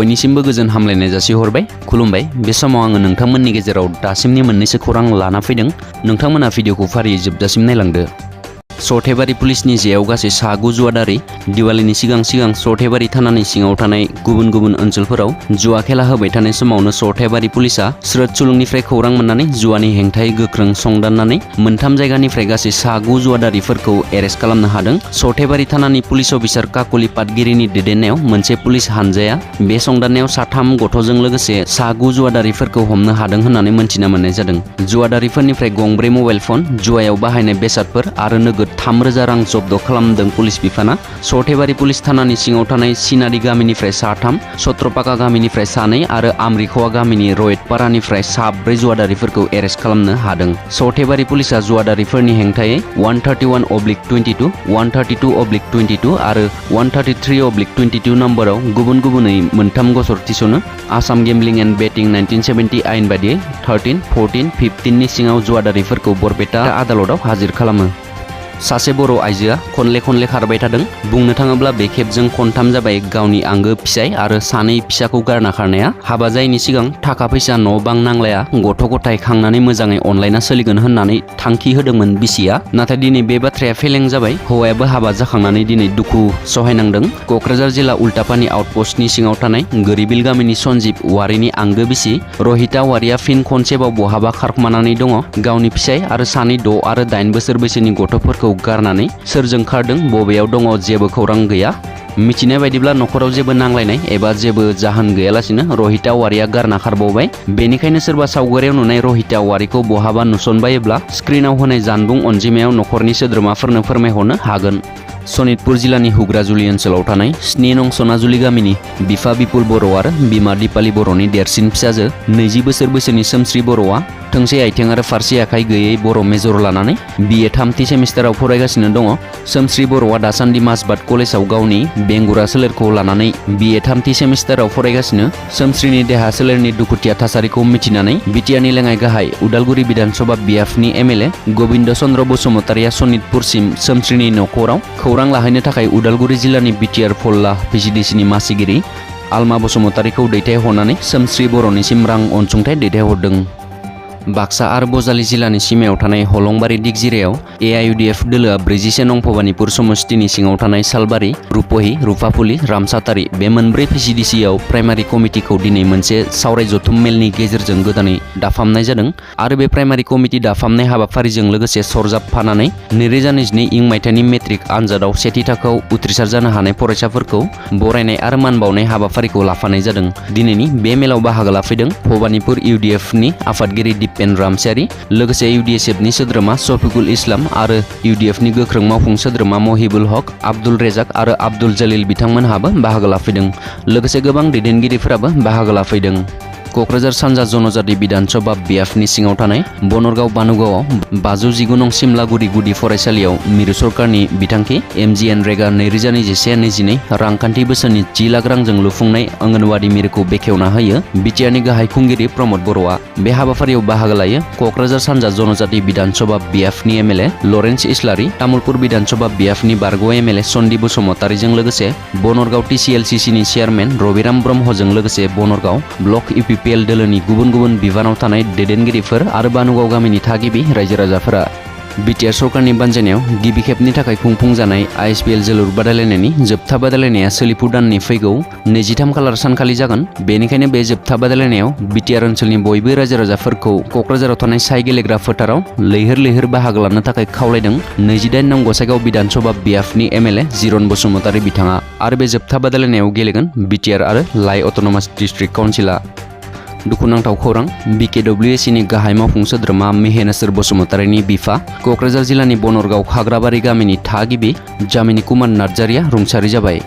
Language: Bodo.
बयनिसिमबो गोजोन हामलायनाय जासिहरबाय। खुलुमबाय। बे समाव आङो नोंथांमोननि गेजेराव दासिमनि मोननैसो खौरां लाना फैदों। नोंथांमोना भिडिअखौ फारियै जोबजासिम नायलांदो। सर्थेबारि पुलिसनि जेयाव गासै 6 जुवादारि दिवालीनि सिगां सर्थेबारि थानानि सिङाव थानाय गुबुन गुबुन ओनसोलफोराव जुवा खेला होबाय थानाय समावनो सर्थेबारि पुलिसा स्रोद सुलुंनिफ्राय खौरां मोननानै जुवानि हेंथायै गोख्रों संदाननानै मोनथाम जायगानिफ्राय गासै 6 जुवादारिफोरखौ एरेस्ट खालामनो हादों। सर्थेबारि थानानि पुलिस अफिसार काकलि पाटगिरिनि दैदेननायाव मोनसे पुलिस हानजाया बे संदाननायाव 3 गथ'जों लोगोसे 6 जुवादारिफोरखौ हमनो हादों होननानै मोनथिना मोननाय जादों। जुवादारिफोरनिफ्राय गंब्रै मबाइल फन, जुवायाव बाहायनाय बेसादफोर आरो नोगोद 3,000 रां जब्द खालामदों पुलिस बिफाना। सर्थेबारि पुलिस थानानि सिङाव थानाय सिनारि गामिनिफ्राय 3, सत्रपाका गामिनिफ्राय 2 आरो आमरिखवा गामिनि रयतपारानिफ्राय 4 जुवादारिफोरखौ एरेस्ट खालामनो हादों। सर्थेबारि पुलिसा जुवादारिफोरनि हेंथायै 131/22, 132/22 आरो 133/22 नम्बराव गुबुन गुबुनै मोनथाम गसर थिसनो। आसाम गेम्बलिं एन्ड बेटिं 1970 आयेन बादियै 13, 14, 15 नि सिङाव जुवादारिफोरखौ बरपेटा आदालताव हाजिर खालामो। सासे बर' आइजोआ खनले खारबाय थादों। बुंनो थाङोब्ला बे खेबजों खनथाम जाबाय गावनि आंगो फिसाय आरो 2 फिसाखौ गारना खारनाया। हाबा जायैनि सिगां थाखा फैसा न' बां नांलाया, गथ' गथाय खांनानै मोजाङै अनलायना सोलिगोन होननानै थांखि होदोंमोन बिसिया। नाथाय दिनै बे बाथ्राया फेलें जाबाय। हौवायाबो हाबा जाखांनानै दिनै दुखु सहायनांदों। क'क्राझार जिल्ला उल्टापानि आउटपस्टनि सिङाव थानाय गोरिबिल गामिनि सन्जिब वारिनि आंगो बिसि रहिता वारिया फिन खनसेबाव बहाबा खारखोमानानै दङ। गावनि फिसाय आरो 2 6 आरो 8 बोसोर बैसोनि गथ'फोरखौ गारनानै सोरजों खारदों, बबेयाव दङ जेबो खौरां गैया। मिथिनाय बायदिब्ला न'खराव जेबो नांलायनाय एबा जेबो जाहोन गैयालासिनो रहिता वारिया गारना खारबावबाय। बेनिखायनो सोरबा सावगारियाव नुनाय रहिता वारिखौ बहाबा नुसनबायोब्ला स्क्रिनाव होनाय जानबुं अनजिमायाव न'खरनि सोद्रोमाफोरनो फोरमायहरनो हागोन। सनितपुर जिल्लानि हुग्राजुलि ओनसोलाव थानाय 7 नं सनाजुलि गामिनि बिफा बिपुल बर' आरो बिमा दिपाली बर'नि देरसिन फिसाजो 20 बोसोर बैसोनि सोमस्रि बर'आ थोंसे आथिं आरो फारसे आखाइ गैयै बर' मेजर लानानै BA 3थि सेमिस्टाराव फरायगासिनो दङ। सोमस्रि बर'आ दासान्दि माजबाद कलेजाव गावनि बेंगुरा सोलेरखौ लानानै BA 3थि सेमिस्टाराव फरायगासिनो। सोमस्रिनि देहा सोलेरनि दुखुथिया थासारिखौ मिथिनानै बिटिआरनि लेङाइ गाहाय उदालगुरि बिधानसभा बिएफनि MLA गबिन्द चन्द्र बसुमतारिया सनितपुरसिम सोमस्रिनि न'खराव खौरां लाहैनो थाखाय उदालगुरि जिल्लानि बिटिआर फल्ला PCDCनि मासिगिरि आलमा बसुमतारिखौ दैथायहरनानै सोमस्रि बर'निसिम रां अनसुंथाइ दैथायहरदों। बाक्सा आरो बजालि जिल्लानि सिमायाव थानाय हलंबारि दिगजिरायाव AIUDF दोलोआ 41 नं भबानिपुर समस्तिनि सिङाव थानाय सालबारि, रुपहि, रुफाफुलि, रामसातारि बे मोनब्रै PCDCआव प्राइमारि कमिटिखौ दिनै मोनसे सावराय जथुम मेलनि गेजेरजों गोदानै दाफामनाय जादों आरो बे प्राइमारि कमिटि दाफामनाय हाबाफारिजों लोगोसे सरजाबफानानै 2022 इं मायथाइनि मेट्रिक आनजादाव सेथि थाखोआव उथ्रिसार जानो हानाय फरायसाफोरखौ बरायनाय आरो मान बावनाय हाबाफारिखौ लाफानाय जादों। दिनैनि बे मेलाव बाहागो लाफैदों भबानिपुर UDFनि आफादगिरि दिपेन रामसियारि, लोगोसे UDSFनि सोद्रोमा शफिकुल इस्लाम आरो UDFनि गोख्रों मावफुं सोद्रोमा महिबुल हक, आब्दुल रेजाक आरो आब्दुल जलिल बिथांमोनहाबो बाहागो लाफैदों। लोगोसे गोबां दैदेनगिरिफोराबो बाहागो लाफैदों। क'क्राझार सानजा जनजाति बिधानसभा बिएफनि सिङाव थानाय बनरगाव बानुगावआव 519 नं सिमलागुरि गुदि फरायसालियाव मिरु सरकारनि बिथांखि MGNरेगा 2021-22 रांखान्थि बोसोरनि 10 लाख रांजों लुफुंनाय अंगनवाड़ी मिरुखौ बेखेवना होयो बिटिआरनि गाहाय खुंगिरि प्रमद बर'आ। बे हाबाफारियाव बाहागो लायो क'क्राझार सानजा जनजाति बिधानसभा बिएफनि MLA लरेन्स इस्लारि, तामुलपुर बिधानसभा बिएफनि बारग' MLA सन्दि बसुमतारिजों लोगोसे बनरगाव TCLCCनि चेयारमेन रबिराम ब्रह्मजों लोगोसे बनरगाव ब्लक UPPL दोलोनि गुबुन गुबुन बिबानाव थानाय दैदेनगिरिफोर आरो बानुगाव गामिनि थागिबि रायजो राजाफोरा। बिटिआर सरकारनि बानजायनायाव गिबि खेबनि थाखाय खुंफुंजानाय ISPL जोलुर बादायलायनायनि जोबथा बादायलायनाया सोलिफु दाननि फैगौ 23 खालार सानखालि जागोन। बेनिखायनो बे जोबथा बादायलायनायाव बिटिआर ओनसोलनि बयबो रायजो राजाफोरखौ क'क्राझाराव थानाय साइ गेलेग्रा फोथाराव लैहोर बाहागो लानो थाखाय खावलायदों 28 नं गसाइगाव बिधानसभा बिएफनि MLA जिरन बसुमतारि बिथाङा। आरो बे जोबथा बादायलायनायाव गेलेगोन बिटिआर आरो लाइ अट'नमास डिस्ट्रिक्ट काउन्सिला। दुखुनांथाव खौरां, BKWSCनि गाहाय मावफुं सोद्रोमा मेहेनोसोर बसुमतारिनि बिफा क'क्राझार जिल्लानि बनरगाव खाग्राबारि गामिनि थागिबि जामिनी कुमार नार्जारिया रुंसारि जाबाय।